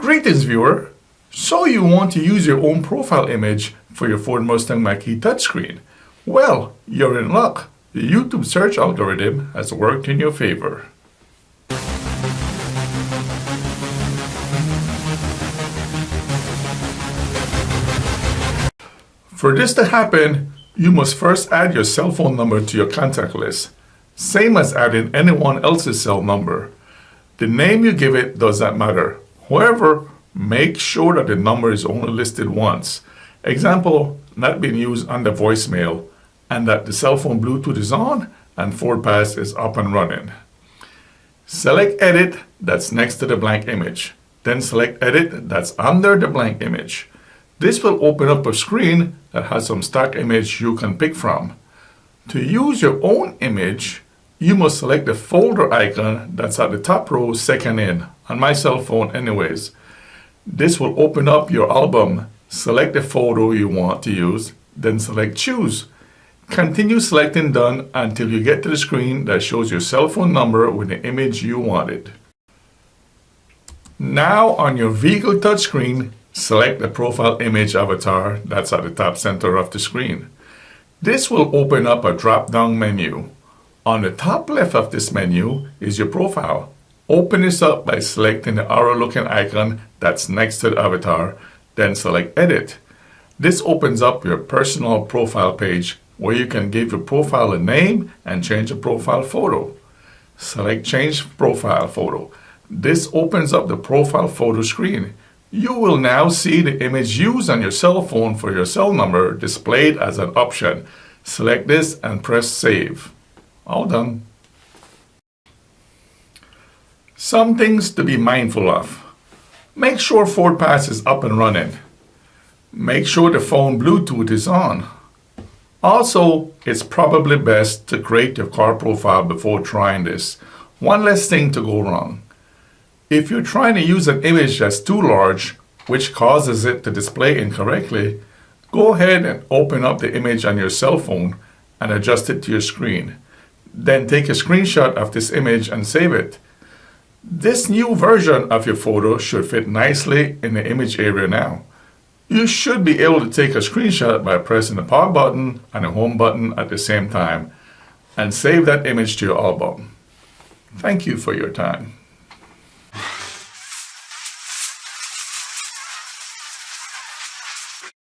Greetings, viewer! So you want to use your own profile image for your Ford Mustang Mach-E touchscreen? Well, you're in luck. The YouTube search algorithm has worked in your favor. For this to happen, you must first add your cell phone number to your contact list, same as adding anyone else's cell number. The name you give it does not matter. However, make sure that the number is only listed once. Example, not being used under voicemail, and that the cell phone Bluetooth is on and FordPass is up and running. Select Edit that's next to the blank image. Then select Edit that's under the blank image. This will open up a screen that has some stock image you can pick from. To use your own image, you must select the folder icon that's at the top row second in, on my cell phone anyways. This will open up your album. Select the photo you want to use, then select Choose. Continue selecting Done until you get to the screen that shows your cell phone number with the image you wanted. Now on your vehicle touchscreen, select the profile image avatar that's at the top center of the screen. This will open up a drop-down menu. On the top left of this menu is your profile. Open this up by selecting the arrow-looking icon that's next to the avatar, then select Edit. This opens up your personal profile page where you can give your profile a name and change a profile photo. Select Change Profile Photo. This opens up the profile photo screen. You will now see the image used on your cell phone for your cell number displayed as an option. Select this and press Save. All done. Some things to be mindful of. Make sure FordPass is up and running. Make sure the phone Bluetooth is on. Also, it's probably best to create your car profile before trying this. One less thing to go wrong. If you're trying to use an image that's too large, which causes it to display incorrectly, go ahead and open up the image on your cell phone and adjust it to your screen. Then take a screenshot of this image and save it. This new version of your photo should fit nicely in the image area now. You should be able to take a screenshot by pressing the power button and the home button at the same time and save that image to your album. Thank you for your time.